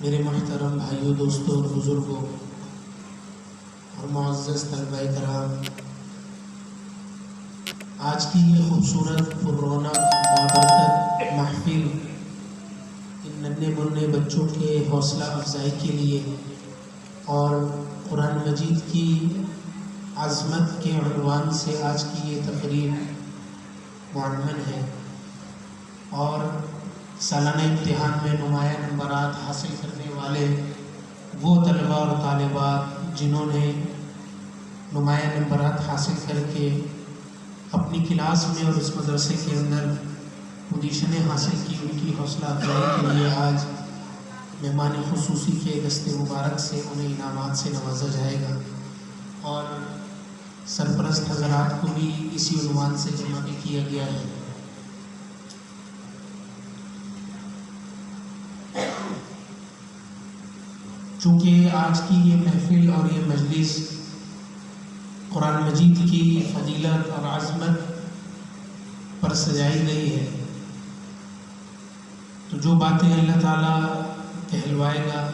میرے محترم بھائیوں، دوستوں اور بزرگوں اور معزز طلبہ کرام، آج کی یہ خوبصورت پررونق بابرکت محفل ان ننھے منھے بچوں کے حوصلہ افزائی کے لیے اور قرآن مجید کی عظمت کے عنوان سے آج کی یہ تقریب منعقد ہے، اور سالانہ امتحان میں نمایاں نمبرات حاصل کرنے والے وہ طلباء اور طالبات جنہوں نے نمایاں نمبرات حاصل کر کے اپنی کلاس میں اور اس مدرسے کے اندر پوزیشنیں حاصل کی، ان کی حوصلہ افزائی کے لیے آج مہمان خصوصی کے دست مبارک سے انہیں انعامات سے نوازا جائے گا، اور سرپرست حضرات کو بھی اسی عنوان سے جمع بھی کیا گیا ہے۔ چونکہ آج کی یہ محفل اور یہ مجلس قرآن مجید کی فضیلت اور عظمت پر سجائی گئی ہے، تو جو باتیں اللہ تعالیٰ کہلوائے گا،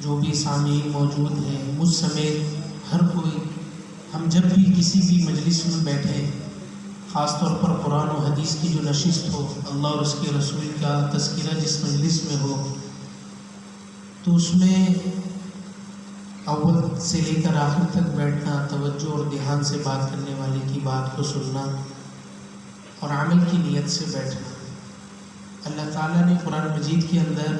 جو بھی سامعین موجود ہیں مجھ سمیت ہر کوئی، ہم جب بھی کسی بھی مجلس میں بیٹھے، خاص طور پر قرآن و حدیث کی جو نشست ہو، اللہ اور اس کے رسول کا تذکرہ جس مجلس میں ہو، تو اس میں اول سے لے کر آخر تک بیٹھنا، توجہ اور دھیان سے بات کرنے والے کی بات کو سننا اور عمل کی نیت سے بیٹھنا۔ اللہ تعالیٰ نے قرآن مجید کے اندر،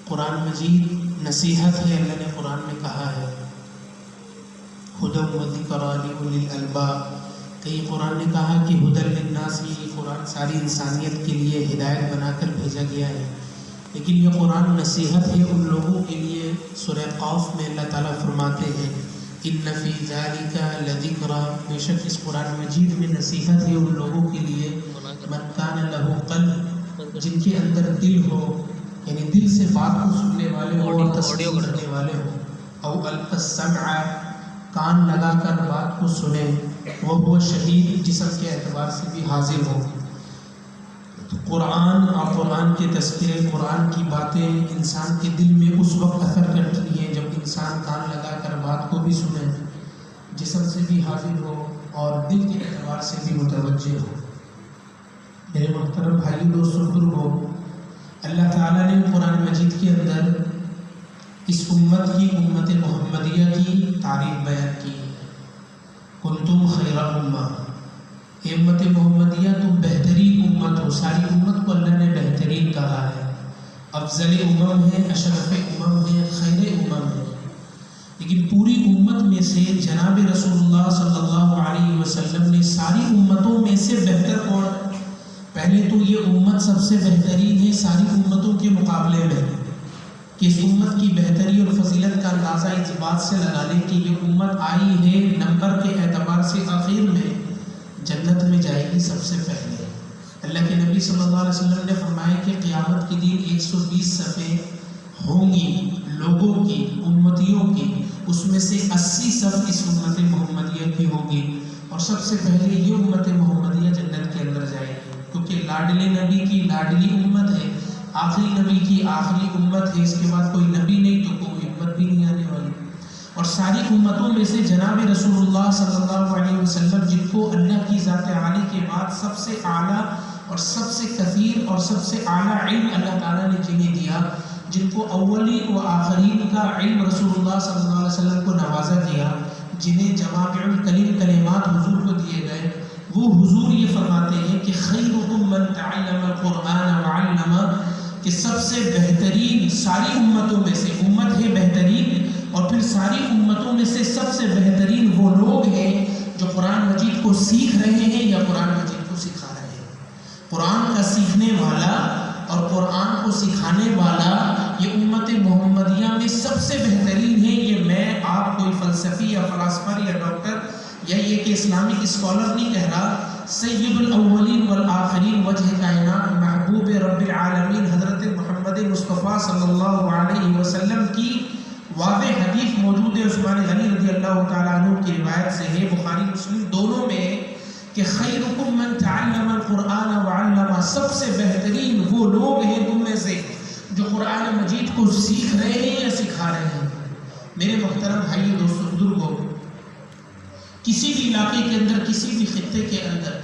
قرآن مجید نصیحت ہے، اللہ نے قرآن میں کہا ہے ہدی و ذکریٰ لأولی الالباب، کہیں قرآن نے کہا کہ ہدی للناس، یہ قرآن ساری انسانیت کے لیے ہدایت بنا کر بھیجا گیا ہے، لیکن یہ قرآن نصیحت ہے ان لوگوں کے لیے۔ سورہ قاف میں اللہ تعالیٰ فرماتے ہیں ان فی ذلک لذکریٰ، بے شک اس قرآن مجید میں نصیحت ہے ان لوگوں کے لیے من کان لہ قلب، جن کے اندر دل ہو، یعنی دل سے بات کو سننے والے ہو اور تصدیق کرنے والے ہو، او القی السمع، کان لگا کر بات کو سنے، وہ شہید، جسم کے اعتبار سے بھی حاضر ہو۔ قرآن اور قرآن کے تذکرے، قرآن کی باتیں انسان کے دل میں اس وقت اثر کرتی ہیں جب انسان کان لگا کر بات کو بھی سنے، جسم سے بھی حاضر ہو اور دل کے اعتبار سے بھی متوجہ ہو۔ میرے محترم بھائی، دوستوں، بزرگوں، اللہ تعالیٰ نے قرآن مجید کے اندر اس امت کی، امت محمدیہ کی تعریف بیان کی، کنتم خیر امہ، اے امت محمدیہ تم بہترین امت ہو۔ ساری امت کو اللہ نے بہترین کہا ہے، افضل امم ہے، اشرف امم ہے، خیر امم ہے، لیکن پوری امت میں سے جناب رسول اللہ صلی اللہ علیہ وسلم نے ساری امتوں میں سے بہتر کون؟ پہلے تو یہ امت سب سے بہترین ہے ساری امتوں کے مقابلے میں، کہ اس امت کی بہتری اور فضیلت کا اندازہ اس بات سے لگا لیں کہ یہ امت آئی ہے نمبر کے اعتبار سے آخر میں، جنت میں جائے گی سب سے پہلے۔ اللہ کے نبی صلی اللہ علیہ وسلم نے فرمایا کہ قیامت کے دن 120 صفیں ہوں گی لوگوں کی، امتیوں کی، اس میں سے 80 صف اس امت محمدیہ کی ہوگی، اور سب سے پہلے یہ امت محمدیہ جنت کے اندر جائے گی، کیونکہ لاڈلے نبی کی لاڈلی امت ہے، آخری نبی کی آخری امت ہے، اس کے بعد کوئی نبی نہیں تو کوئی امت بھی نہیں آنے والی۔ اور ساری امتوں میں سے جناب رسول اللہ صلی اللہ علیہ وسلم، جن کو اللہ کی ذات عالی کے بعد سب سے اعلیٰ اور سب سے کثیر اور سب سے اعلیٰ علم اللہ تعالیٰ نے جنہیں دیا، جن کو اولین و آخرین کا علم رسول اللہ صلی اللہ علیہ وسلم کو نوازا گیا، جنہیں جوامع الکلم کلمات حضور کو دیے گئے، وہ حضور یہ فرماتے ہیں کہ خیرکم من تعلم القرآن وعلمہ، کہ سب سے بہترین ساری امتوں میں سے، امت ہے بہترین، اور پھر ساری امتوں میں سے سب سے بہترین وہ لوگ ہیں جو قرآن مجید کو سیکھ رہے ہیں یا قرآن مجید کو سکھا رہے ہیں۔ قرآن کا سیکھنے والا اور قرآن کو سکھانے والا یہ امت محمدیہ میں سب سے بہترین ہے۔ یہ میں آپ کوئی فلسفی یا فلاسفر یا ڈاکٹر یا یہ کہ اسلامک اسکالر نہیں کہہ رہا، سید الاولین والآخرین، وجہ کائنات، محبوب رب العالمین حضرت محمد مصطفیٰ صلی اللہ علیہ وسلم کی واضح حدیث موجود ہے، عثمان غنی رضی اللہ تعالیٰ عنہ کی روایت سے ہے، بخاری مسلم دونوں میں، کہ خیرکم من تعلم القرآن وعلمہ، سب سے بہترین وہ لوگ ہیں تم میں سے جو قرآن مجید کو سیکھ رہے ہیں یا سکھا رہے ہیں۔ میرے محترم بھائیو، دوستو، بزرگوں، کسی بھی علاقے کے اندر، کسی بھی خطے کے اندر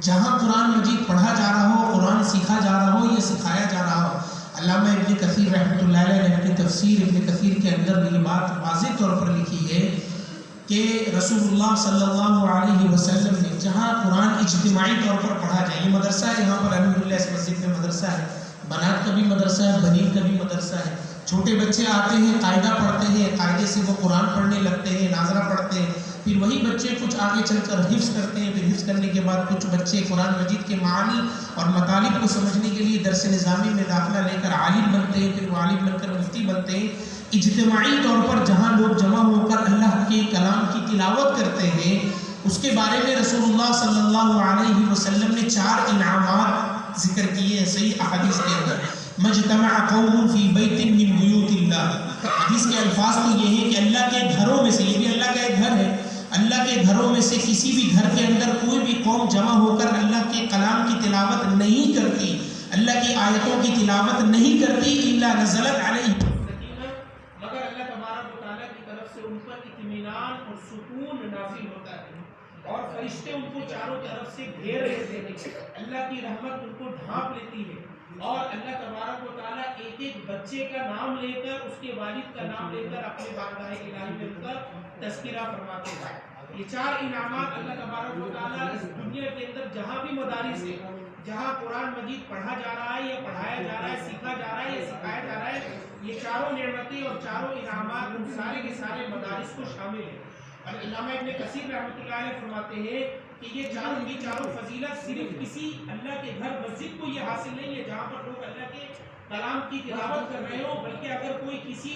جہاں قرآن مجید پڑھا جا رہا ہو، قرآن سیکھا جا رہا ہو یا سکھایا جا رہا ہو، علامہ ابن کثیر رحمۃ اللہ علیہ نے اپنی تفسیر ابن کثیر کے اندر یہ بات واضح طور پر لکھی ہے کہ رسول اللہ صلی اللہ علیہ وسلم نے جہاں قرآن اجتماعی طور پر پڑھا جائے، یہ مدرسہ ہے، یہاں پر الحمدللہ اس مسجد میں مدرسہ ہے، بنات کا بھی مدرسہ ہے، بنین کا بھی مدرسہ ہے، چھوٹے بچے آتے ہیں، قاعدہ پڑھتے ہیں، قاعدے سے وہ قرآن پڑھنے لگتے ہیں، ناظرہ پڑھتے ہیں، پھر وہی بچے کچھ آگے چل کر حفظ کرتے ہیں، پھر حفظ کرنے کے بعد کچھ بچے قرآن مجید کے معانی اور مطالب کو سمجھنے کے لیے درس نظامی میں داخلہ لے کر عالم بنتے ہیں، پھر وہ عالم بن کر مفتی بنتے ہیں۔ اجتماعی طور پر جہاں لوگ جمع ہو کر اللہ کے کلام کی تلاوت کرتے ہیں، اس کے بارے میں رسول اللہ صلی اللہ علیہ وسلم نے 4 انعامات ذکر کیے ہیں صحیح احادیث کے اندر۔ مجتمع قوم فی بیت من بیوت اللہ، حدیث کے الفاظ تو یہ ہیں کہ اللہ کے گھروں میں سے، یہ بھی اللہ کا ایک گھر ہے، اللہ کے گھروں میں سے کسی بھی گھر کے اندر کوئی بھی قوم جمع ہو کر اللہ کے کلام کی تلاوت نہیں کرتی، اللہ کی آیتوں کی تلاوت نہیں کرتی، الا نزلت علیہ، مگر اللہ تبارک و تعالیٰ کی طرف سے ان پر اطمینان اور سکون نازل ہوتا ہے، اور فرشتے ان کو چاروں طرف سے گھیر لیتے ہیں، اللہ کی رحمت ان کو ڈھانپ لیتی ہے، اور اللہ تبارک و تعالیٰ ایک ایک بچے کا نام لے کر، اس کے والد کا نام لے کر اپنے بارگاہ الہی میں ان کا تذکرہ فرماتے ہیں۔ یہ 4 انعامات اللہ تبارک و تعالیٰ اس دنیا کے اندر جہاں بھی مدارس ہے، جہاں قرآن مجید پڑھا جا رہا ہے یا پڑھایا جا رہا ہے، سیکھا جا رہا ہے یا سکھایا جا رہا ہے، یہ 4 نعمتیں اور 4 انعامات ان سارے کے سارے مدارس کو شامل ہیں۔ اور علامہ ابن کثیر رحمۃ اللہ علیہ فرماتے ہیں کہ یہ چاروں فضیلت صرف کسی اللہ کے گھر مسجد کو یہ حاصل نہیں ہے جہاں پر لوگ اللہ کے کلام کی تلاوت کر رہے ہوں، بلکہ اگر کوئی کسی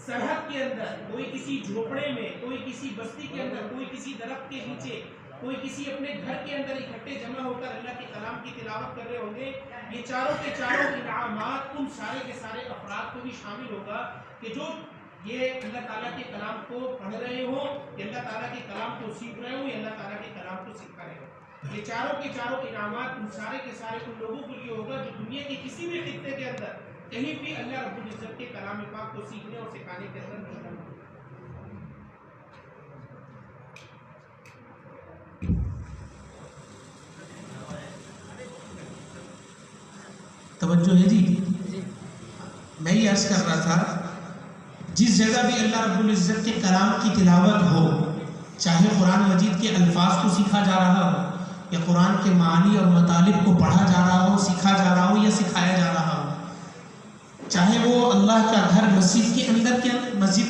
سرحد کے اندر، کوئی کسی جھوپڑے میں، کوئی کسی بستی کے اندر، کوئی کسی درخت کے نیچے، کوئی کسی اپنے گھر کے اندر اکٹھے جمع ہو کر اللہ کے کلام کی تلاوت کر رہے ہوں گے، یہ چاروں کے چاروں انعامات ان سارے کے سارے افراد کو بھی شامل ہوگا کہ جو یہ اللہ تعالیٰ کے کلام کو پڑھ رہے ہوں، یا اللہ تعالیٰ کے کلام کو سیکھ رہے ہوں، یا اللہ تعالیٰ کے کلام کو سکھا رہے ہوں۔ یہ چاروں کے چاروں انعامات ان سارے کے سارے ان لوگوں کے لیے ہوگا جو دنیا کے کسی بھی خطے کے اندر کہیں بھی اللہ رب العزت کے کلام پاک کو سیکھنے اور سکھانے کے اندر مشغول ہوں۔ توجہ ہے جی؟ میں یہ عرض کر رہا تھا، جس جگہ بھی اللہ رب العزت کے کلام کی تلاوت ہو، چاہے قرآن مجید کے الفاظ کو سیکھا جا رہا ہو یا قرآن کے معانی اور مطالب کو پڑھا جا رہا ہو، سیکھا جا رہا ہو یا سکھایا جا رہا ہو، چاہے وہ اللہ کا گھر مسجد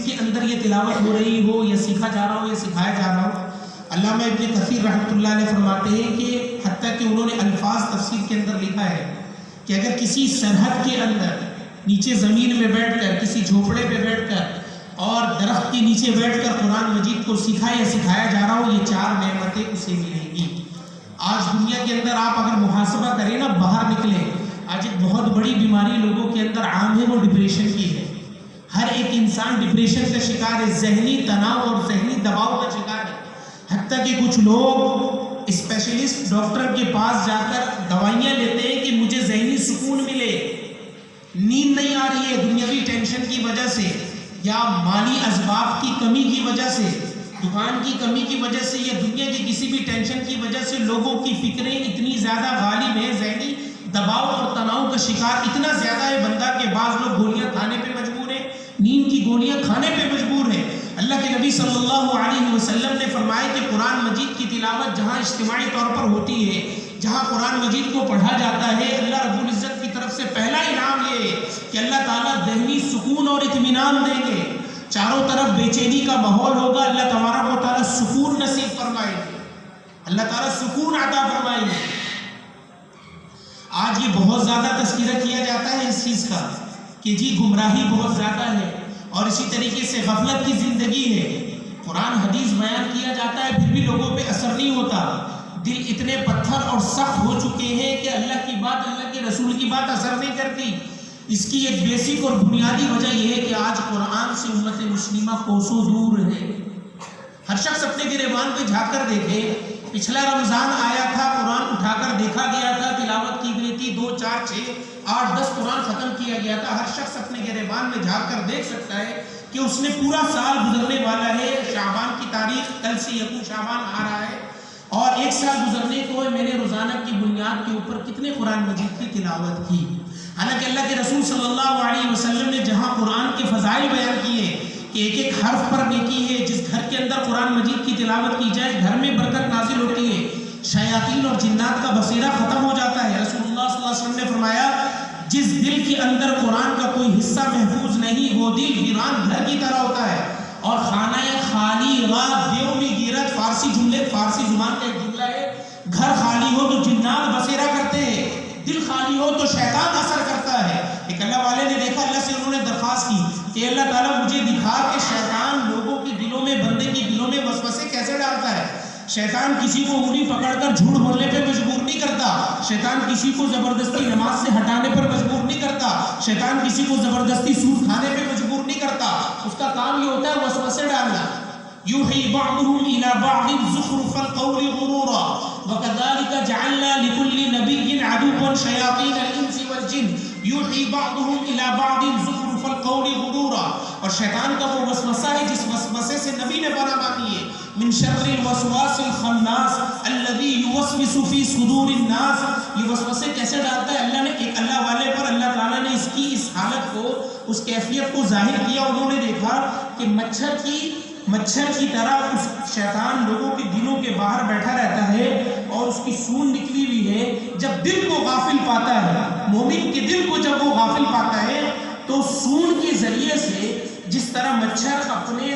کے اندر یہ تلاوت ہو رہی ہو یا سیکھا جا رہا ہو یا سکھایا جا رہا ہو، علامہ ابن کثیر رحمۃ اللہ علیہ فرماتے ہیں کہ حتیٰ کہ انہوں نے الفاظ تفسیر کے اندر لکھا ہے کہ اگر کسی سرحد کے اندر نیچے زمین میں بیٹھ کر، کسی جھوپڑے پہ بیٹھ کر اور درخت کے نیچے بیٹھ کر قرآن مجید کو سیکھا یا سکھایا جا رہا ہو، یہ 4 نعمتیں اسے ملیں گی۔ آج دنیا کے اندر آپ اگر محاسبہ کریں نا، باہر نکلیں، آج ایک بہت بڑی بیماری لوگوں کے اندر عام ہے، وہ ڈپریشن کی ہے۔ ہر ایک انسان ڈپریشن کا شکار ہے، ذہنی تناؤ اور ذہنی دباؤ کا شکار ہے۔ حتیٰ کہ کچھ لوگ اسپیشلسٹ ڈاکٹر کے پاس جا کر دوائیاں لیتے ہیں کہ مجھے ذہنی سکون ملے، نیند نہیں آ رہی ہے دنیاوی ٹینشن کی وجہ سے یا مالی اسباب کی کمی کی وجہ سے، دکان کی کمی کی وجہ سے یا دنیا کی کسی بھی ٹینشن کی وجہ سے لوگوں کی فکریں اتنی زیادہ غالب ہیں، ذہنی دباؤ اور تناؤ کا شکار اتنا زیادہ ہے بندہ کہ بعض لوگ گولیاں کھانے پہ مجبور ہیں، نیند کی گولیاں کھانے پہ مجبور ہیں۔ اللہ کے نبی صلی اللہ علیہ وسلم نے فرمایا کہ قرآن مجید کی تلاوت جہاں اجتماعی طور پر ہوتی ہے، جہاں قرآن مجید کو پڑھا جاتا ہے، اللہ رب العزت کی طرف سے پہلا انعام یہ ہے کہ اللہ تعالیٰ ذہنی سکون اور اطمینان دیں گے، چاروں طرف بے چینی کا ماحول ہوگا، اللہ تبارک و تعالیٰ سکون نصیب فرمائے گے، اللہ تعالیٰ سکون عطا فرمائے گے۔ آج یہ بہت زیادہ تذکرہ کیا جاتا ہے اس چیز کا کہ جی گمراہی بہت زیادہ ہے اور اسی طریقے سے غفلت کی زندگی ہے، قرآن حدیث بیان کیا جاتا ہے پھر بھی لوگوں پہ اثر نہیں ہوتا، دل اتنے پتھر اور سخت ہو چکے ہیں کہ اللہ کی بات، اللہ کے رسول کی بات اثر نہیں کرتی۔ اس کی ایک بیسک اور بنیادی وجہ یہ ہے کہ آج قرآن سے امت مسلمہ کوسوں دور ہے۔ ہر شخص اپنے گریبان پہ جھانک کر دیکھے، پچھلا رمضان آیا تھا، قرآن اٹھا کر دیکھا گیا تھا، تلاوت کی گئی تھی، نہیں 2 4 6 8 10 قرآن ختم کیا گیا تھا. ہر شخص اپنے گریبان میں جھانک کر دیکھ سکتا ہے کہ اس نے پورا سال گزرنے والا ہے. شعبان کی تاریخ کل سے یکم شعبان آ رہا ہے اور 1 سال گزرنے کو میں نے روزانہ کی بنیاد کے اوپر کتنے قرآن مجید کی تلاوت کی. حالانکہ اللہ کے رسول صلی اللہ علیہ وسلم نے جہاں قرآن کے فضائل بیان کیے کہ ایک ایک حرف پر نیکی ہے, جس گھر کے اندر قرآن مجید کی تلاوت کی جائے گھر میں برکت نازل ہوتی ہے, شیاطین اور جنات کا بصیرہ ختم ہو جاتا ہے. رسول اللہ صلی اللہ علیہ وسلم نے فرمایا جس دل کے اندر قرآن کا کوئی حصہ محفوظ نہیں وہ دل ویران گھر کی طرح ہوتا ہے. اور خانہ خالی رات دیو میں گیرت فارسی جملے, فارسی زبان کا ایک جملہ ہے. گھر خالی ہو تو جنات بصیرہ کرتے ہیں, دل خالی ہو تو شیطان اثر کرتا ہے. ایک اللہ والے نے دیکھا, اللہ سے انہوں نے درخواست کی کہ اللہ تعالیٰ مجھے دکھا کہ شیطان لوگوں کے دلوں میں, بندے کے دلوں میں وسوسے کیسے ڈالتا ہے. شیطان کسی کو انگلی پکڑ کر جھوٹ بولنے پہ مجبور نہیں کرتا, شیطان کسی کو زبردستی نماز سے ہٹانے پر مجبور نہیں کرتا, شیطان کسی کو زبردستی سود کھانے پہ مجبور نہیں کرتا. اس کا کام یہ ہوتا ہے وسوسے ڈالنا. یوحی بعضهم الی بعض زخرف القول غرورا وکذالک جعلنا لکل نبی عدوا شیاطین الانس والجن یوحی بعضهم الی بعض زخرف القول غرورا. اور شیطان کا وہ وسوسہ ہے جس وسوسے سے نبی نے پناہ مانگی ہے. من شر الوسواس الخناس الذي يوسوس في صدور الناس. یہ وسوسے کیسے ڈالتا ہے؟ اللہ نے ایک اللہ والے پر اللہ تعالیٰ نے اس حالت کو, اس کیفیت کو ظاہر کیا. انہوں نے دیکھا کہ مچھر کی طرح اس شیطان لوگوں کے دلوں کے باہر بیٹھا رہتا ہے اور اس کی سون نکلی ہوئی ہے. جب دل کو غافل پاتا ہے, مومن کے دل کو جب وہ غافل پاتا ہے تو سون کے ذریعے سے جس طرح مچھر اپنے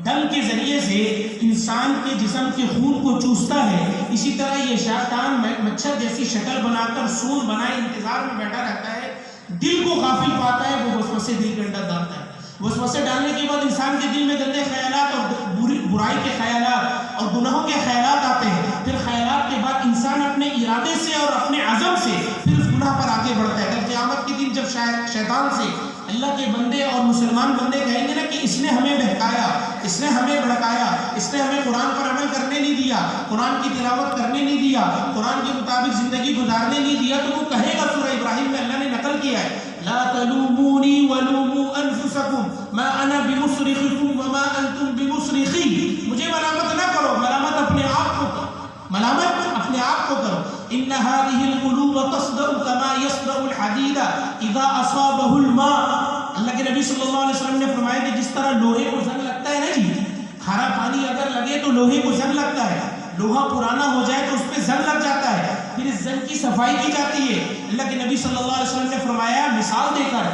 دم کے ذریعے سے انسان کے جسم کے خون کو چوستا ہے, اسی طرح یہ شیطان مچھر جیسی شکل بنا کر سون بنائے انتظار میں بیٹھا رہتا ہے. دل کو غافل پاتا ہے, وہ وسوسے دل کے اندر ڈالتا ہے. وسوسے ڈالنے کے بعد انسان کے دل میں گندے خیالات اور برائی کے خیالات اور گناہوں کے خیالات آتے ہیں. پھر خیالات کے بعد انسان اپنے ارادے سے اور اپنے عزم سے پھر اس گناہ پر آگے بڑھتا ہے. کل قیامت کے دن جب شیطان سے اللہ کے بندے اور مسلمان بندے کہیں گے نا کہ اس نے ہمیں بہکایا, اس نے ہمیں بھڑکایا, اس نے ہمیں قرآن پر عمل کرنے نہیں دیا, قرآن کی تلاوت کرنے نہیں دیا, قرآن کے مطابق زندگی گزارنے نہیں دیا, تو وہ کہے گا, سورہ ابراہیم میں اللہ نے نقل کیا ہے, لا تلومونی ولوموا انفسکم ما انا بمصرخکم وما انتم بمصرخی. مجھے ملامت نہ کرو, ملامت اپنے آپ کو کرو, ملامت اپنے آپ کو کرو. ان هذه القلوب تصدع كما يصدع الحديد اذا اصابه الماء. اللہ کے نبی صلی اللہ علیہ وسلم نے فرمایا کہ جس طرح لوہے کو زنگ لگتا ہے نا جی, کھارا پانی اگر لگے تو لوہے کو زنگ لگتا ہے, لوہا پرانا ہو جائے تو اس پہ زنگ لگ جاتا ہے, پھر اس زنگ کی صفائی کی جاتی ہے. اللہ کے نبی صلی اللہ علیہ وسلم نے فرمایا مثال دے کر,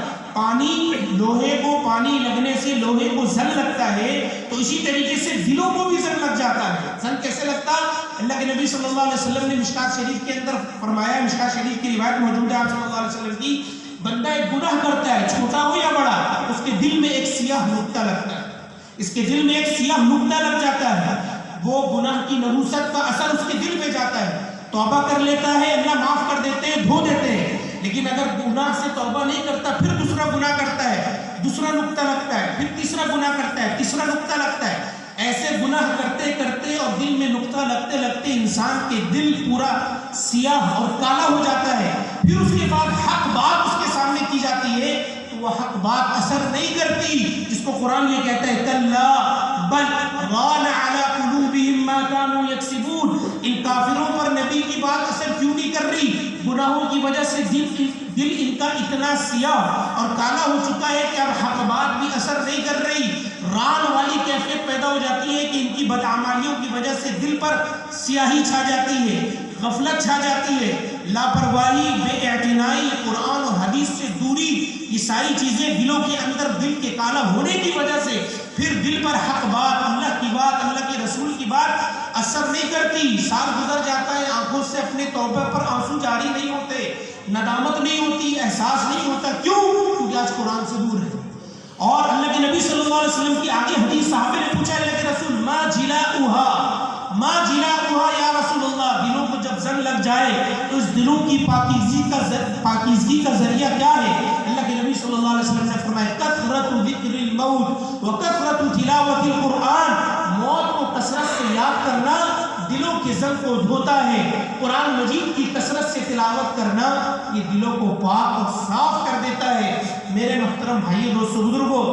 لوہے کو پانی لگنے سے لوہے کو زنگ لگتا ہے تو اسی طریقے سے دلوں کو بھی زنگ لگ جاتا ہے. زنگ کیسے لگتا؟ اللہ کے نبی صلی اللہ علیہ وسلم نے مشکات شریف کے اندر فرمایا, مشکات شریف کی روایت موجود ہے آپ صلی اللہ علیہ وسلم کی, بندہ ایک گناہ کرتا ہے چھوٹا ہو یا بڑا, اس کے دل میں ایک سیاہ نقطہ لگتا ہے, اس کے دل میں ایک سیاہ نقطہ لگ جاتا ہے. وہ گناہ کی نحوست کا اثر اس کے دل پہ جاتا ہے, توبہ کر لیتا ہے, اللہ معاف کر دیتے ہیں, دھو دیتے ہیں. لیکن اگر گناہ سے توبہ نہیں کرتا, پھر دوسرا گناہ کرتا ہے, دوسرا نقطہ لگتا ہے, پھر تیسرا گناہ کرتا ہے, تیسرا نقطہ لگتا ہے. ایسے گناہ کرتے کرتے اور دل میں نقطہ لگتے لگتے انسان کے دل پورا سیاہ اور کالا ہو جاتا ہے. پھر اس کے بعد حق بات اس کے سامنے کی جاتی ہے تو وہ حق بات اثر نہیں کرتی, جس کو قرآن یہ کہتا ہے کلا بل ران علی قلوبہم ما کانوا یکسبون. ان کافروں پر نبی کی بات اثر کیوں نہیں کر رہی؟ گناہوں کی وجہ سے دل ان کا اتنا سیاہ اور کالا ہو چکا ہے کہ اب حق بات بھی اثر نہیں کر رہی. ران والی کیفیت پیدا ہو جاتی ہے کہ ان کی بدعمالیوں کی وجہ سے دل پر سیاہی چھا جاتی ہے, غفلت چھا جاتی ہے, لاپرواہی, بے اعتنائی, قرآن اور حدیث سے دوری, یہ ساری چیزیں دلوں کے اندر دل کے کالا ہونے کی وجہ سے پھر دل پر حق بات, اللہ کی بات, اللہ کے رسول کی بات اثر نہیں کرتی. سال گزر جاتا ہے, آنکھوں سے اپنے توبہ پر آنسو جاری نہیں ہوتے, ندامت نہیں ہوتی, احساس نہیں ہوتا. کیوں؟ کیونکہ آج قرآن سے دور ہے. اور اللہ کے نبی صلی اللہ علیہ وسلم کی آگے حدیث, صحابہ نے پوچھا اللہ کے رسول ما جلاؤہا یا رسول اللہ, دلوں کو جب زنگ لگ جائے تو اس دلوں کی پاکیزگی کا ذریعہ کیا ہے؟ اللہ کے نبی صلی اللہ علیہ وسلم نے فرمایا کثرت ذکر الموت و کثرت تلاوت القرآن. موت کو کثرت سے یاد کرنا, دلوں کے زنگ کو دھوتا ہے۔ قرآن مجید کی کثرت سے تلاوت کرنا یہ دلوں کو پاک اور صاف کر دیتا ہے۔ میرے محترم بھائیو دوستو بزرگوں،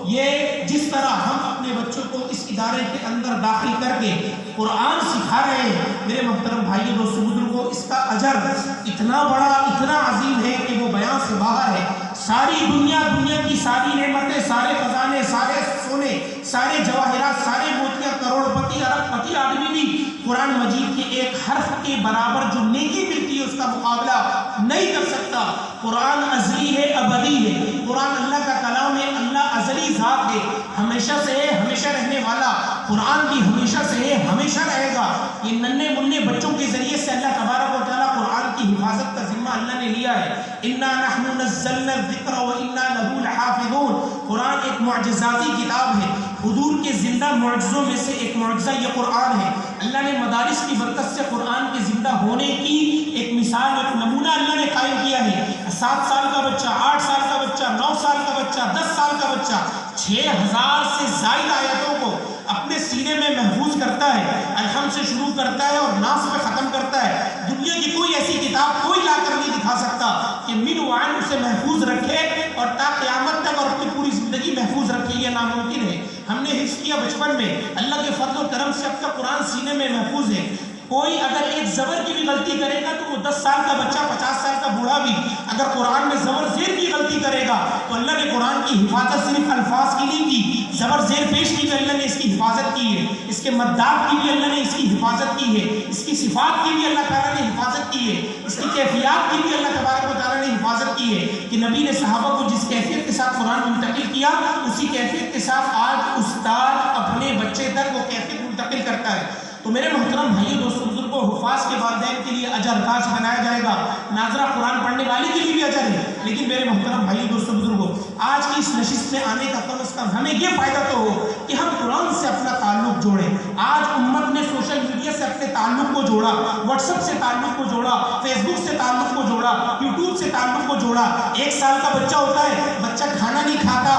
یہ جس طرح ہم اپنے بچوں کو اس ادارے کے اندر داخل کر کے قرآن سکھا رہے ہیں، میرے محترم بھائیو دوستو بزرگوں، اس کا اجر اتنا بڑا اتنا عظیم ہے کہ وہ بیان سے باہر ہے۔ ساری دنیا کی ساری نعمتیں، سارے خزانے، سارے سونے، سارے جواہرات، سارے موتیاں، کروڑ پتی ارب پتی آدمی بھی قرآن مجید کے ایک حرف کے برابر جو نیکی ملتی ہے اس کا مقابلہ نہیں کر سکتا۔ قرآن ازلی ہے، ابدی ہے۔ قرآن اللہ کا کلام ہے، اللہ ازلی ذات ہے، ہمیشہ سے ہے، ہمیشہ رہنے والا۔ قرآن بھی ہمیشہ سے ہے، ہمیشہ رہے گا۔ یہ ننھے منھے بچوں کے ذریعے سے اللہ تبارک و تعالیٰ قرآن کی حفاظت کا ذمہ اللہ نے لیا ہے۔ اِنَّا نَحْنُ نَزَّلْنَا الذِّكْرَ وَإِنَّا لَهُ لَحَافِظُونَ۔ قرآن ایک معجزاتی کتاب ہے، حضور کے زندہ معجزوں میں سے ایک معجزہ یہ قرآن ہے۔ اللہ نے مدارس کی برکت سے قرآن کے زندہ ہونے کی ایک مثال، ایک نمونہ اللہ نے قائم کیا ہے۔ 7 سال کا بچہ، 8 سال کا بچہ، 9 سال کا بچہ، 10 سال کا بچہ 6000 سے زائد آیتوں کو اپنے سینے میں محفوظ کرتا ہے، الحمد سے شروع کرتا ہے اور ناس پہ ختم کرتا ہے۔ دنیا کی کوئی ایسی کتاب کوئی لا کر نہیں دکھا سکتا کہ من وعن اسے محفوظ رکھے اور تا قیامت تک اور اپنی پوری زندگی محفوظ رکھے، یہ ناممکن ہے۔ ہم نے حفظ کیا بچپن میں، اللہ کے فضل و کرم سے اب تک قرآن سینے میں محفوظ ہے۔ کوئی اگر ایک زبر کی بھی غلطی کرے گا تو وہ 10 سال کا بچہ، 50 سال کا بوڑھا بھی اگر قرآن میں زبر زیر کی غلطی کرے گا تو اللہ نے قرآن کی حفاظت صرف الفاظ کی نہیں کی، زبر زیر پیش کی بھی اللہ نے اس کی حفاظت کی ہے، اس کے مدات کی بھی اللہ نے اس کی حفاظت کی ہے، اس کی صفات کی بھی اللہ تعالیٰ نے حفاظت کی ہے، اس کی کیفیات کی بھی اللہ تبارک و تعالیٰ نے حفاظت کی ہے کہ نبی نے صحابہ کو جس کیفیت کے ساتھ قرآن منتقل کیا اسی کیفیت کے ساتھ آج استاد اپنے بچے تک وہ کیفیت منتقل کرتا ہے۔ تو میرے محترم بھائیو دوستو بزرگوں، حفاظ کے والدین کے لیے اجر کاش بنایا جائے گا، ناظرہ قرآن پڑھنے والے کے لیے بھی اجر ہے، لیکن میرے محترم بھائیو دوستو بزرگوں، آج کی اس نشست میں آنے کا کم از کم ہمیں یہ فائدہ تو ہو کہ ہم قرآن سے اپنا تعلق جوڑیں۔ آج امت نے سوشل میڈیا سے اپنے تعلق کو جوڑا، واٹس ایپ سے تعلق کو جوڑا، فیس بک سے تعلق کو جوڑا، یوٹیوب سے تعلق کو جوڑا۔ 1 سال کا بچہ ہوتا ہے، بچہ کھانا نہیں کھاتا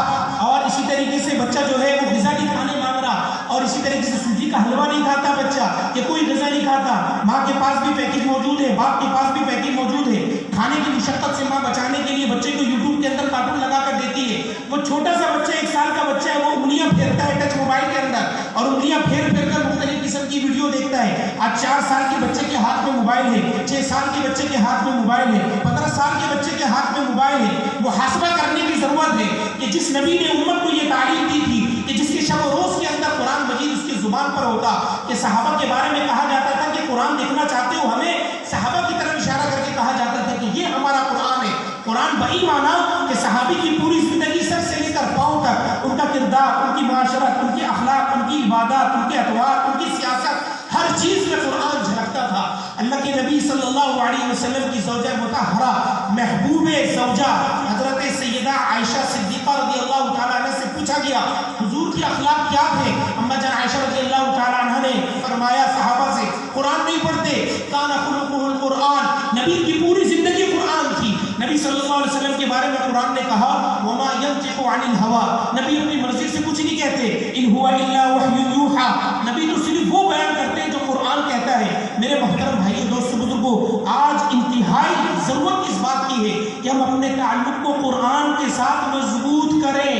اور اسی طریقے سے بچہ جو ہے وہ غذا نہیں کھانے مانگ رہا، اور اسی طریقے سے سوجی کا حلوہ نہیں کھاتا بچہ، کہ کوئی غذا نہیں کھاتا۔ ماں کے پاس بھی پیکج موجود ہے، باپ کے پاس بھی پیکج موجود ہے، کھانے کی مشقت سے ماں بچانے کے لیے بچے کو یوٹیوب کے اندر کارٹون لگا کر دیتی ہے۔ وہ چھوٹا سا بچہ 1 سال کا بچہ ہے، وہ انگلیاں پھیرتا ہے ٹچ موبائل کے اندر اور انگلیاں پھیر کر مختلف قسم کی ویڈیو دیکھتا ہے۔ آج 4 سال کے بچے کے ہاتھ میں موبائل ہے، 6 سال کے بچے کے ہاتھ میں موبائل ہے، 15 سال کے بچے کے ہاتھ میں موبائل ہے۔ محاسبہ کرنے کی ضرورت ہے کہ جس نبی نے امت کو یہ تعلیم دی تھی کہ جس کے شب و روز کے اندر قرآن مجید اس کی زبان پر ہوتا، کہ صحابہ کے بارے میں کہا جاتا تھا کہ قرآن دیکھنا چاہتے ہو، ہمیں صحابہ کی طرف اشارہ کر کے کہا جاتا تھا کہ یہ ہمارا قرآن ہے۔ قرآن بئی مانا کہ صحابی کی پوری زندگی سر سے لے کر پاؤں تک، ان کا کردار، ان کی معاشرت، ان کی اخلاق، ان کی عبادات، ان کے اطوار، ان کی سیاست، ہر چیز میں قرآن جھلکتا تھا۔ اللہ کے نبی صلی اللہ علیہ وسلم کی زوجہ مطہرہ، محبوب زوجہ حضرت سیدہ عائشہ صدیقہ رضی اللہ تعالیٰ عنہ سے پوچھا گیا حضور کی اخلاق کیا تھے؟ اما جان عائشہ رضی اللہ تعالیٰ عنہ نے فرمایا صحابہ سے، قرآن نہیں پڑھتے، کان خلقہ القرآن، نبی کی پوری زندگی قرآن تھی۔ نبی صلی اللہ علیہ وسلم کے بارے میں قرآن نے کہا وما ينطق عن الهوى، نبی اپنی مرضی سے کچھ نہیں کہتے، ان هو الا وحی یوحى، نبی تو صرف وہ بیان کرتے ہیں جو قرآن کہتا ہے۔ میرے محترم بھائیو دوستو بزرگوں، آج انتہائی ضرورت اس بات کی ہے کہ ہم اپنے تعلق کو قرآن کے ساتھ مضبوط کریں۔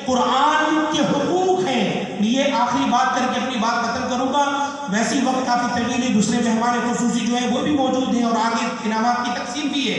قرآن کے حقوق ہیں، یہ آخری بات کر کے اپنی بات ختم کروں گا، ویسی وقت کافی طویل ہے، دوسرے مہمان خصوصی جو ہے وہ بھی موجود ہیں اور آگے انعامات کی تقسیم بھی ہے۔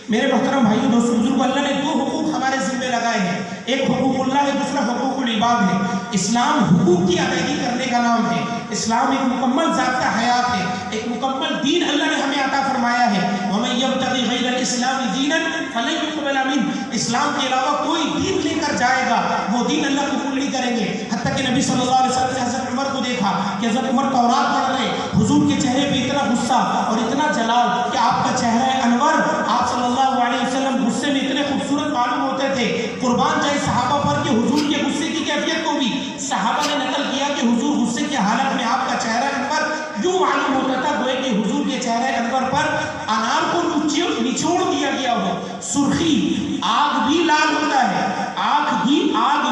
میرے محترم بھائیو دوستو بزرگوں، اللہ نے 2 حقوق ہمارے ذمہ لگائے ہیں، ایک حقوق اللہ ہے، دوسرا حقوق العباد ہے۔ اسلام حقوق کی ادائیگی کرنے کا نام ہے، اسلام ایک مکمل ضابطہ حیات ہے، ایک مکمل دین اللہ نے ہمیں عطا فرمایا ہے۔ وَمَن يَبْتَغِ غَيْرَ الْإِسْلَامِ دِينًا فَلَن يُقْبَلَ مِنْهُ، اسلام کے علاوہ کوئی دین لے کر جائے گا وہ دین اللہ قبول نہیں کریں گے۔ حتیٰ کہ نبی صلی اللہ علیہ وسلم نے حضرت عمر کو دیکھا کہ حضرت عمر تورات پڑھ رہے، حضور کے چہرے پہ اتنا غصہ اور اتنا جلال کہ آپ کا چہرہ انور، آپ صلی اللہ علیہ وسلم غصے میں اتنے خوبصورت معلوم ہوتے تھے، قربان جائے صحابہ پر کہ حضور کے غصے کی کیفیت کو بھی صحابہ نے نقل کیا کہ حضور غصے کی حالت میں آپ کا چہرہ انور یوں معلوم ہوتا تھا گویا کہ حضور کے چہرہ انور پر انار کو نچوڑ دیا گیا ہو۔ سرخی، آگ بھی لال ہوتا ہے، آگ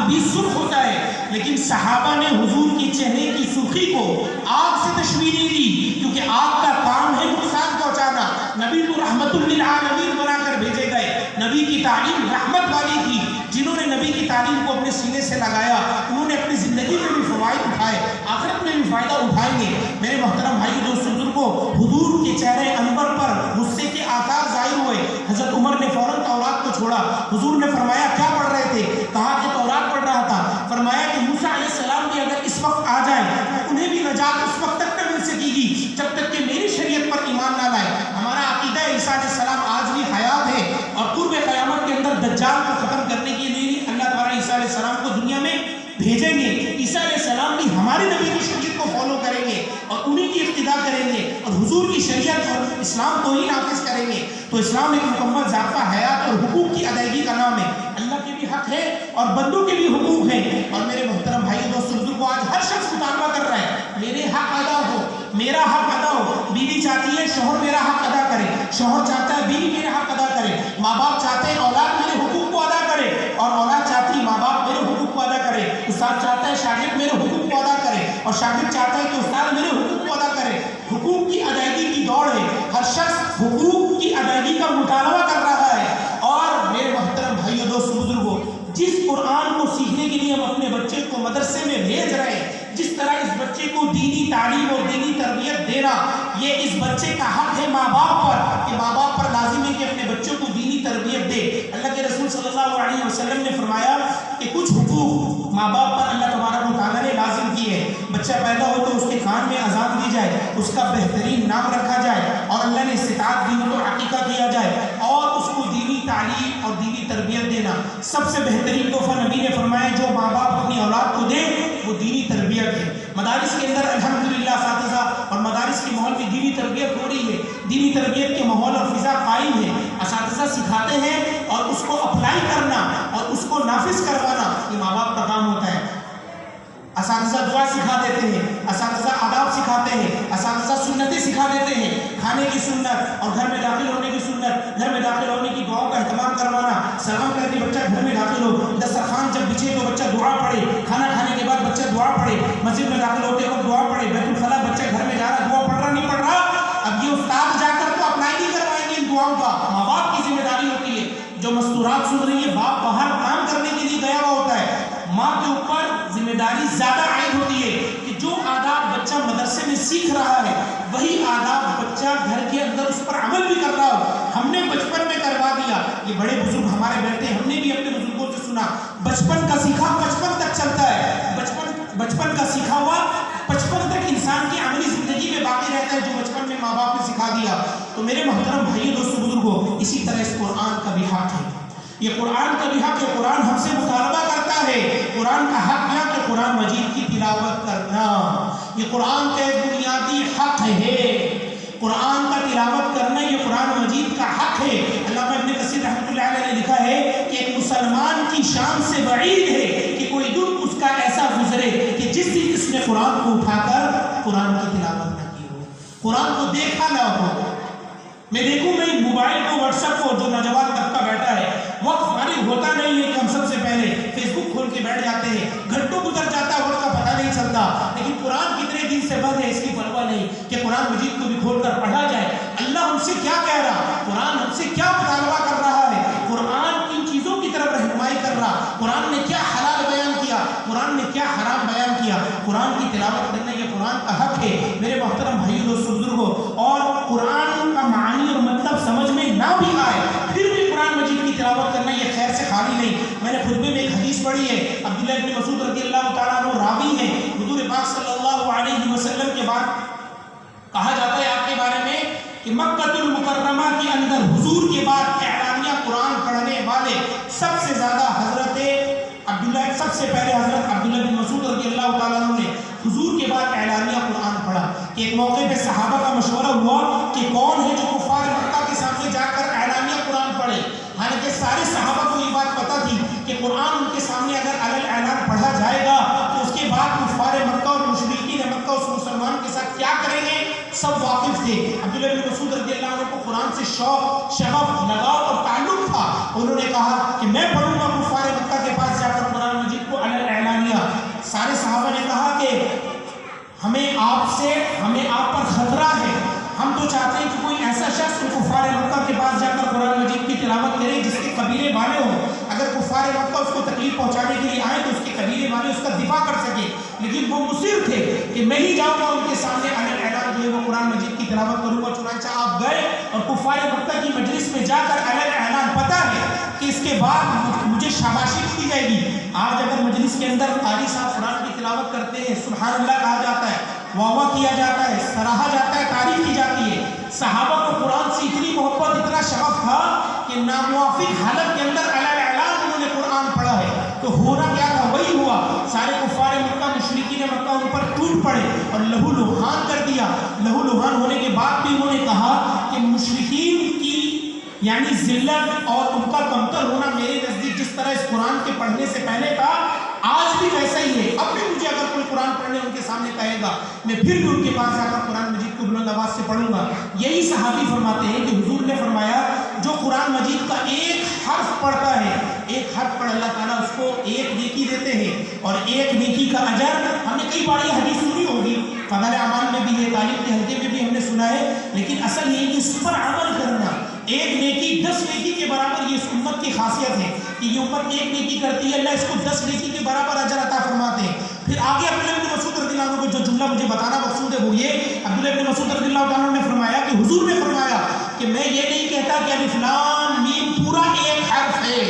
بھی سرخ ہوتا ہے، لیکن صحابہ نے حضور کے چہرے کی سرخی کو آگ سے تشبیہ نہیں دی، کیونکہ آگ کا کام ہے نقصان پہنچانا۔ نبی تو رحمت للعالمین بنا کر بھیجے گئے، نبی کی تعلیم رحمت والی تھی۔ جنہوں نے نبی کی تعلیم کو اپنے سینے سے لگایا انہوں نے اپنی زندگی میں بھی فوائد اٹھائے، آخرت میں بھی فائدہ اٹھائیں گے۔ میرے محترم بھائی دوست بزرگوں، حضور کے چہرے انور پر غصے کے آثار ظاہر ہوئے۔ حضرت عمر نے فوراً تورات کو چھوڑا۔ حضور نے فرمایا کیا پڑھ رہے تھے؟ کہا کہ تورات پڑھ رہا تھا۔ فرمایا کہ موسیٰ علیہ السلام بھی اگر اس وقت آ جائیں تو انہیں بھی نجات اس وقت تک نہ مل سکے گی جب تک کہ میری شریعت پر ایمان نہ لائے۔ ہمارا عقیدہ عیسیٰ علیہ السلام آج بھی حیات ہے اور قرب قیامت کے اندر دجال کو ختم کرنے کے لیے اللہ تعالیٰ عیسیٰ علیہ السلام کو دنیا میں بھیجیں گے۔ عیسیٰ علیہ السلام بھی ہمارے نبی کی شریعت کو فالو کریں گے اور انہیں کی اقتداء کریں گے اور حضور کی شریعت اور اسلام کو ہی نافذ کریں گے۔ تو اسلام ایک مکمل ضابطہ حیات اور حقوق کی ادائیگی کا نام ہے۔ اللہ کے بھی حق ہے اور بندوں کے بھی حقوق ہیں۔ اور میرے محترم بھائی دوست بزرگوں، آج ہر شخص مطالبہ کر رہا ہے میرے حق ادا ہو، میرا حق ادا ہو۔ بیوی چاہتی ہے شوہر میرا حق ادا کرے، شوہر چاہتا ہے بیوی میرا حق ادا کرے، ماں باپ چاہتے ہیں اولاد میرے حقوق کو ادا کرے اور اولاد چاہتی ہے ماں باپ میرے حقوق کو ادا کرے، استاد چاہتا ہے شاگرد میرے حقوق کو ادا کرے اور شاگرد چاہتا ہے کہ استاد میرے حقوق کو ادا کرے۔ حقوق کی ادائیگی کی دوڑ ہے، ہر شخص حقوق کی ادائیگی کا مطالبہ کر رہا ہے۔ اور میرے محترم بھائیو دوست بزرگوں، جس قرآن کو سیکھنے کے لیے ہم اپنے بچے کو مدرسے میں بھیج رہے ہیں، جس طرح اس بچے کو دینی تعلیم اور دینی تربیت دینا یہ اس بچے کا حق ہے ماں باپ پر، کہ ماں باپ پر لازم ہے کہ اپنے بچوں کو دینی تربیت دے۔ اللہ کے رسول صلی اللہ علیہ وسلم نے فرمایا کہ کچھ حقوق ماں باپ پر اللہ تبارک و تعالیٰ نے لازم کیے ہیں۔ بچہ پیدا ہو تو اس کے کان میں اذان دی جائے، اس کا بہترین نام رکھا جائے اور اللہ نے استطاعت دی تو عقیقہ کیا جائے اور اس کو دینی تعلیم اور دینی تربیت دینا۔ سب سے بہترین تحفہ نبی نے فرمایا جو ماں باپ اپنی اولاد کو دے وہ دینی تربیت ہے۔ مدارس کے اندر الحمدللہ اساتذہ اور مدارس کے ماحول میں دینی تربیت ہو رہی ہے، دینی تربیت کے ماحول اور فضا قائم ہے۔ اساتذہ سکھاتے ہیں اور اس کو اپلائی کرنا اور اس کو نافذ کروانا یہ ماں باپ کا کام ہوتا ہے۔ اساتذہ دعا سکھا دیتے ہیں، اساتذہ آداب سکھاتے ہیں، اساتذہ سنتیں سکھا دیتے ہیں، کھانے کی سنت اور گھر میں داخل ہونے کی سنت، گھر میں داخل ہونے کی دعاؤں کا اہتمام کروانا، سلام کر کے بچہ گھر میں داخل ہو، دسترخوان جب بچھے تو بچہ دعا پڑھے، کھانا کھانے کے بعد بچہ دعا پڑھے، مسجد میں داخل ہوتے وقت دعا پڑھے، بیت الخلاء بچہ گھر میں جا رہا دعا پڑھ رہا نہیں پڑھ رہا۔ اب یہ استاد جا کر تو اپلائی نہیں کروائیں گے ان دعاؤں کا، ماں باپ کی ذمہ داری ہوتی ہے۔ جو مستورات سن رہی ہے باپ باہر کام کرنے کے لیے گیا ہوا ہوتا ہے، ماں کے اوپر ذمہ داری زیادہ عائد ہوتی ہے کہ جو آداب بچہ مدرسے میں سیکھ رہا ہے وہی آداب بچہ گھر کے اندر اس پر عمل بھی کر رہا ہو۔ ہم نے بچپن میں کروا دیا، یہ بڑے بزرگ ہمارے بیٹھے ہم نے بھی اپنے بزرگوں سے سنا، بچپن کا سیکھا بچپن تک چلتا ہے، بچپن کا سیکھا ہوا بچپن تک انسان کی عملی زندگی میں باقی رہتا ہے جو بچپن میں ماں باپ نے سکھا دیا۔ تو میرے محترم بھائیو دوستو بزرگوں، اسی طرح اس قرآن کا بھی حق ہے، یہ قرآن کا بھی حق ہے۔ قرآن ہم سے مطالبہ کرتا ہے، قرآن کا حق کیا کہ قرآن مجید کی تلاوت کرنا، یہ قرآن کا ایک بنیادی حق ہے۔ قرآن کا تلاوت کرنا یہ قرآن مجید کا حق ہے۔ علامہ ابن کثیر رحمۃ اللہ علیہ نے لکھا ہے کہ ایک مسلمان کی شان سے بعید ہے کہ کوئی دن اس کا ایسا گزرے کہ جس دن اس نے قرآن کو اٹھا کر قرآن کی تلاوت نہ کی ہو، قرآن کو دیکھا نہ ہو۔ میں دیکھوں میں موبائل کو واٹس ایپ کو جو نوجوان طبقہ بیٹھا ہے وقت فارغ ہوتا نہیں ہے کہ ہم سب سے پہلے فیس بک کھول کے بیٹھ جاتے ہیں، گھنٹوں گزر جاتا ہے وقت کا پتہ نہیں چلتا، لیکن قرآن کتنے دن سے بند ہے اس کی پرواہ نہیں کہ قرآن مجید کو بھی کھول کر پڑھا جائے۔ اللہ ہم سے کیا کہہ رہا، قرآن ہم سے کیا مطالبہ کر رہا ہے، قرآن کن چیزوں کی طرف رہنمائی کر رہا، قرآن نے کیا حلال بیان کیا، قرآن نے کیا حرام بیان کیا۔ قرآن کی تلاوت کرنا یہ قرآن کا حق ہے میرے محترم بھائیو دوستو بزرگوں۔ اور قرآن کا معنی اور مطلب سمجھ میں نہ بھی آئے پھر بھی قرآن مجید کی تلاوت کرنا یہ خیر سے خالی نہیں۔ میں نے خطبے میں ایک حدیث پڑھی ہے، عبداللہ بن مسعود رضی اللہ تعالیٰ عنہ راوی ہیں، حضور پاک صلی اللہ علیہ وسلم کے بعد کہا جاتا ہے آپ کے بارے میں کہ مکہ المکرمہ کے اندر حضور کے بعد اعلانیہ قرآن پڑھنے والے سب سے زیادہ سب سے پہلے حضرت عبداللہ بن مسعود رضی اللہ تعالیٰ عنہ نے حضور کے بعد اعلانیہ قرآن پڑھا۔ ایک موقع پہ صحابہ کا مشورہ ہوا کہ کون ہے جو کفار مکہ کے سامنے جا کر اعلانیہ قرآن پڑھے، حالانکہ سارے صحابہ کو یہ بات پتہ تھی کہ قرآن ان کے سامنے اگر اعلان پڑھا جائے گا تو اس کے بعد کفار مکہ اور مشرکین مکہ اس مسلمان کے ساتھ کیا کریں گے سب واقف تھے۔ عبداللہ بن مسعود رضی اللہ عنہ کو قرآن سے شوق، شغف، لگاؤ اور تعلق تھا، انہوں نے کہا کہ میں پڑھوں گا کفار مکہ کے پاس جا کر قرآن مجید کو اعلانیہ۔ تو چاہتے ہیں کہ کوئی ایسا شخص کفار مکہ کے پاس جا کر قرآن مجید کی تلاوت کرے جس کے قبیلے والے ہوں. اگر کفار مکہ اس کو تکلیف پہنچانے کے لیے آئے تو اس کے قبیلے والے اس کا دفاع کر سکے. لیکن وہ مصر تھے کہ میں ہی جاؤں گا ان کے سامنے اعلان جو ہے وہ قرآن مجید کی تلاوت کروں گا. چنانچہ آپ گئے اور کفار مکہ کی مجلس میں جا کر اعلان پتہ ہے کہ اس کے بعد مجھے شاباشی دی جائے گی. آج اگر مجلس کے اندر قاری صاحب قرآن کی تلاوت کرتے ہیں سبحان اللہ کہا جاتا ہے, واہ واہ کیا جاتا ہے, سراہا جاتا ہے, تعریف کی جاتی ہے. صحابہ کو قرآن سے اتنی محبت, اتنا شغف تھا کہ ناموافق حالت کے اندر اعلان انہوں نے قرآن پڑھا ہے. تو ہونا کیا تھا وہی ہوا. سارے کفار مکہ مشرکین مکہ ان پر ٹوٹ پڑے اور لہو لہان کر دیا. لہو لہان ہونے کے بعد بھی انہوں نے کہا کہ مشرکین کی یعنی ذلت اور ان کا کمتر ہونا میرے نزدیک جس طرح اس قرآن کے پڑھنے سے پہلے تھا آج بھی ویسا ہی ہے. اب بھی مجھے اگر کوئی قرآن پڑھنے ان کے سامنے کہے گا میں پھر بھی ان کے پاس جا کر قرآن مجید کو بلند آواز سے پڑھوں گا. یہی صحابی فرماتے ہیں کہ حضور نے فرمایا جو قرآن مجید کا ایک حرف پڑھتا ہے, ایک حرف پر اللہ تعالیٰ اس کو ایک نیکی دیتے ہیں اور ایک نیکی کا اجر. ہم نے کئی بار یہ حدیث سنی ہوگی, فضائل اعمال میں بھی ہے, تعلیم کے حلقے میں بھی ہم نے سنا ہے, لیکن اصل یہ کہ اس پر عمل کرنا, ایک نیکی 10 نیکی کے برابر, یہ اس امت کی خاصیت ہے کہ یہ امت ایک نیکی کرتی ہے اللہ اس کو 10 نیکی کے برابر اجر عطا فرماتے ہیں. پھر آگے عبداللہ بن مسعود رضی اللہ عنہ کو جو جملہ مجھے بتانا مقصود ہے وہ یہ, عبداللہ بن مسعود رضی اللہ عنہ نے فرمایا کہ حضور نے فرمایا کہ میں یہ نہیں کہتا کہ الف لام میم پورا ایک حرف ہے,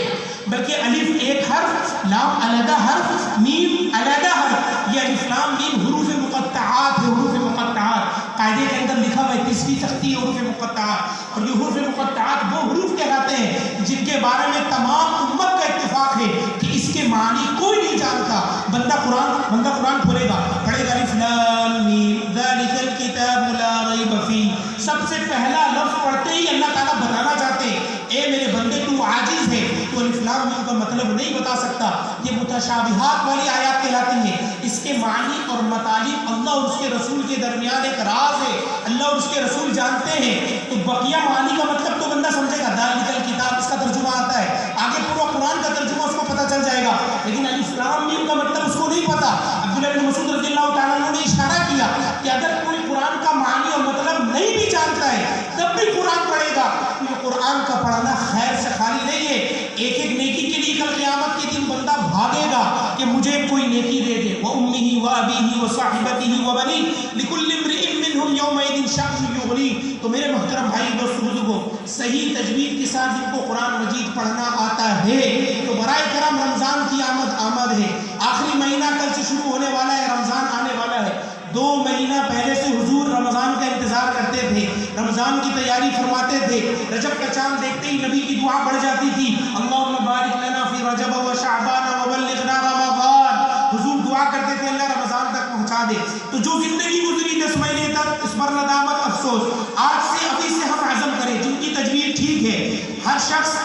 بلکہ الف ایک حرف, لام علیحدہ حرف, میم علیحدہ حرف. یہ الف لام میم حروف مقطعات ہے, حروف مقطعات قاعدے کے اندر لکھا ہوا ہے, تیسری تختی ہے حروف مقطعات. اور یہ حروف مقطعات وہ حروف کہلاتے ہیں جن کے بارے میں تمام امت کا اتفاق ہے کہ اس کے معنی کوئی نہیں جانتا. بندہ قرآن کھولے گا, پڑھے گا الف لام میم ذالک الکتاب لا ریب فیہ, سب سے پہلا لفظ پڑھتے ہی اللہ تعالیٰ بتانا چاہتے ہیں اے میرے بندے تو عاجز ہے, تو الف لام میم کا مطلب نہیں بتا سکتا. یہ متشابہات والی آیات کہلاتی ہیں. اس کے معنی اور مطالب اللہ اور اس کے رسول کے درمیان ایک راز ہے, اللہ اور اس کے رسول جانتے ہیں. تو بقیہ معنی کا مطلب تو بندہ سمجھے گا, ذالک الکتاب اس کا ترجمہ آتا ہے, آگے پورا قرآن کا ترجمہ اس کو پتہ چل جائے گا, لیکن الف لام میم کا مطلب اس کو نہیں پتا. عبداللہ بن مسعود رضی اللہ تعالیٰ عنہ نے اشارہ کیا کہ اگر کوئی قرآن کا معنی اور مطلب نہیں بھی جانتا ہے تب بھی قرآن پڑھے گا. یہ قرآن کا پڑھنا خیر سے خالی نہیں ہے. ایک ایک نیکی کے لیے کل قیامت کے دن بندہ بھاگے گا کہ مجھے کوئی نیکی دے دے. وَأُمِّهِ وَأَبِيهِ وَصَاحِبَتِهِ وَبَنِيهِ لِكُلِّ امْرِئٍ مِّنْهُمْ يَوْمَئِذٍ شَأْنٌ يُغْنِيهِ. تو میرے محترم بھائی دوست بزرگوں, صحیح تجوید کے ساتھ جن کو قرآن مجید پڑھنا آتا ہے تو برائے کرم رمضان کی آمد ہے, آخری مہینہ کل سے شروع ہونے والا ہے, رمضان آنے والا ہے. 2 مہینہ پہلے سے حضور رمضان کا انتظار کرتے تھے, رمضان کی تیاری فرماتے تھے. رجب کا چاند دیکھتے ہی نبی کی دعا بڑھ جاتی تھی, اللہم بارک لنا فی رجب و شعبان وبلغنا رمضان. حضور دعا کرتے تھے اللہ رمضان تک پہنچا دے. تو جو زندگی گزری 10 مہینے تک اس پر ندامت افسوس. آج سے ابھی سے ہم عزم کریں, جن کی تجوید ٹھیک ہے, ہر شخص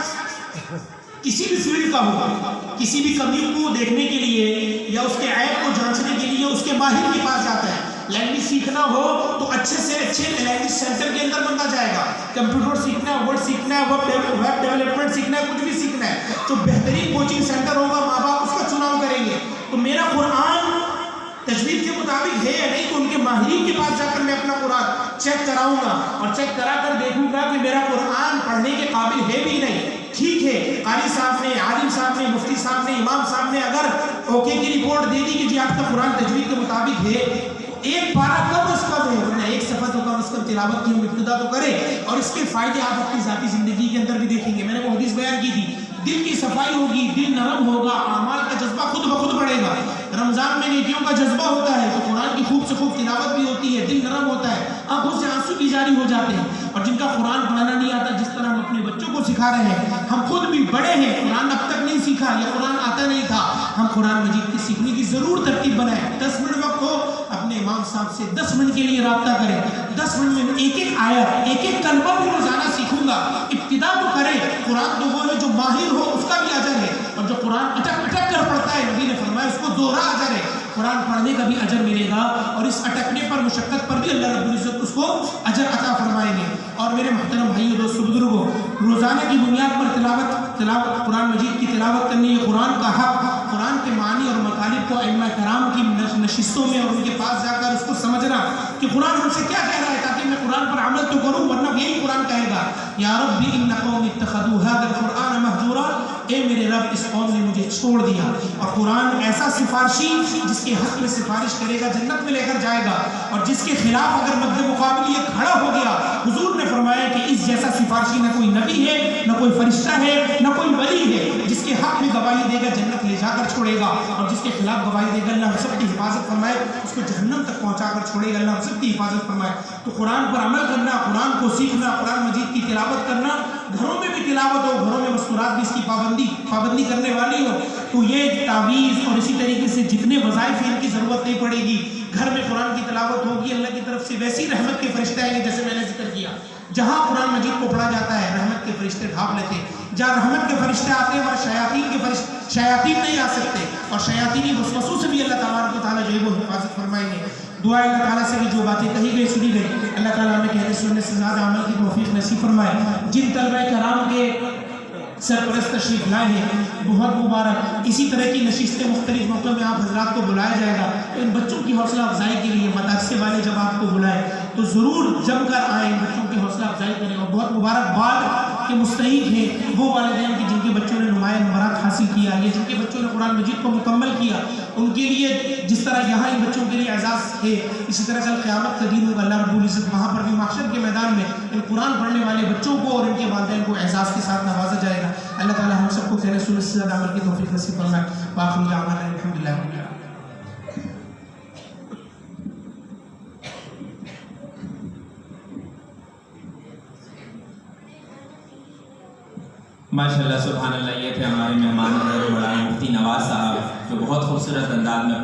کسی بھی فیلڈ کا ہوگا, کسی بھی کمی کو دیکھنے کے لیے یا اس کے عیب کو جانچنے کے لیے اس کے ماہر کے پاس جاتا ہے. لینگویج سیکھنا ہو تو اچھے سے اچھے لینگویج سینٹر کے اندر بندہ جائے گا. کمپیوٹر سیکھنا ہے, ورڈ سیکھنا ہے, ویب ڈیولپمنٹ سیکھنا ہے, کچھ بھی سیکھنا ہے تو بہترین کوچنگ سینٹر ہوگا, ماں باپ اس کا چناؤ کریں گے. تو میرا قرآن تجوید کے مطابق ہے یا نہیں, تو ان کے ماہرین کے پاس جا کر میں اپنا قرآن چیک کراؤں گا اور چیک کرا کر دیکھوں گا کہ میرا قرآن پڑھنے کے قابل ہے بھی نہیں. ٹھیک ہے, قاری صاحب نے, عالم صاحب نے, مفتی صاحب نے, امام صاحب نے اگر اوکے کی رپورٹ دے دی کہ جی آپ کا قرآن تجوید کے مطابق ہے, ایک پارہ کم از کم ہے, ورنہ ایک صفحہ تو کم از کم تلاوت کی ابتدا تو کرے, اور اس کے فائدے آپ اپنی ذاتی زندگی کے اندر بھی دیکھیں گے. میں نے وہ حدیث بیان کی تھی, دل کی صفائی ہوگی, دل نرم ہوگا, اعمال کا جذبہ خود بخود بڑھے گا. رمضان میں نیکیوں کا جذبہ ہوتا ہے تو قرآن کی خوب سے خوب تلاوت بھی ہوتی ہے, دل نرم ہوتا ہے, آنکھوں سے آنسو بھی جاری ہو جاتے ہیں. اور جن کا قرآن پڑھانا نہیں آتا, جس طرح ہم اپنے بچوں کو سکھا رہے ہیں, ہم خود بھی بڑے ہیں, قرآن اب تک نہیں سیکھا یا قرآن آتا نہیں تھا, ہم قرآن مجید کی سیکھنے کی ضرور ترتیب بنائیں. 10 منٹ وقت ہو, اپنے امام صاحب سے 10 منٹ کے لیے رابطہ کریں. 10 منٹ میں ایک ایک آیت, ایک ایک کلمہ بھی روزانہ سیکھوں گا. ابتدا تو کریں, قرآن تو وہ ہے جو ماہر ہو اس کا بھی اجر ہے, اور جو قرآن اٹک اٹک کر پڑھتا ہے, نبی نے فرمایا اس کو دوہرا اجر ہے. قرآن پڑھنے کا بھی اجر ملے گا اور اس اٹکنے پر, مشقت پر بھی اللہ رب العزت اس کو اجر عطا فرمائیں گے. اور میرے محترم بھائیو دوست بزرگوں, روزانہ کی بنیاد پر تلاوت قرآن مجید کی تلاوت کرنی, یہ قرآن کا حق. قرآن کے معنی اور مطالب کو ائمہ کرام کی نشستوں میں اور ان کے پاس جا کر اس کو سمجھنا کہ قرآن ہم سے کیا کہہ رہا ہے, تاکہ کہ میں قرآن پر عمل تو کروں، ورنہ یہی قرآن کہے گا یا ربی ان قوم اتخذوا هذا القرآن مہجورا، اے میرے رب اس قوم نے مجھے چھوڑ دیا. اور قرآن ایسا سفارشی جس کے حق میں سفارش کرے گا جنت میں لے کر جائے گا، اور جس کے خلاف اگر مد مقابل یہ کھڑا ہو گیا، حضور نے فرمایا کہ اس جیسا سفارشی نہ کوئی نبی ہے، نہ کوئی فرشتہ ہے، نہ کوئی ولی ہے. جس کے حق میں گواہی دے گا جنت لے جا کر چھوڑے گا، اور جس کے خلاف گواہی دے گا اللہ ہم سب کی حفاظت فرمائے، اس کو جہنم تک پہنچا کر چھوڑے گا، اللہ ہم سب کی حفاظت فرمائے. تو قرآن پر عمل کرنا، قرآن کو سیکھنا، قرآن مجید کی تلاوت کرنا، گھروں میں بھی تلاوت ہو، گھروں میں مستورات بھی اس کی پابندی کرنے والی ہو، تو یہ تعویذ اور اسی طریقے سے جتنے وظائف ہیں ان کی ضرورت نہیں پڑے گی. گھر میں قرآن کی تلاوت ہوگی، اللہ کی طرف سے ویسی رحمت کے فرشتے آئیں گے جیسے میں نے ذکر کیا. جہاں قرآن مجید کو پڑھا جاتا ہے رحمت کے فرشتے ڈھانپ لیتے ہیں. جہاں رحمت کے فرشتے آتے ہیں وہاں شیاطین نہیں آ سکتے، اور شیاطینی وسوسوں سے بھی اللہ تبارک و تعالیٰ جو ہے وہ حفاظت فرمائیں گے. دعا اللہ تعالیٰ سے بھی جو باتیں کہی گئی سنی گئی، اللہ تعالیٰ ہمیں کہنے سننے سے زیادہ عمل کی توفیق نصیب فرمائے. جن طلبہ کرام کے سرپرست تشریف لائے ہیں بہت مبارک. اسی طرح کی نشستیں مختلف موقعوں میں آپ حضرات کو بلایا جائے گا. تو ان بچوں کی حوصلہ افزائی کے لیے مدرسے والے جب آپ کو بلائیں تو ضرور جم کر آئیں، بچوں کی حوصلہ افزائی کریں. اور بہت مبارکباد کے مستحق ہیں وہ والدین کی جن کے بچوں نے نمایاں نمبرات حاصل کیا، یا جن کے بچوں نے قرآن مجید کو مکمل کیا. ان کے لیے جس طرح یہاں ان بچوں کے لیے اعزاز ہے، اسی طرح کل قیامت کا دن ہوگا، اللہ رب العزت وہاں پر بھی محشر کے میدان میں ان قرآن پڑھنے والے بچوں کو اور ان کے والدین کو اعزاز کے ساتھ نوازا جائے گا. اللہ تعالی ہم سب کو کہنے سننے سے زیادہ عمل کی توفیق نصیب فرمائے. وآخر دعوانا الحمدللہ رب العالمین. ماشاءاللہ سبحان اللہ. یہ تھے ہمارے مہمان مولانا مفتی نواز صاحب جو بہت خوبصورت انداز میں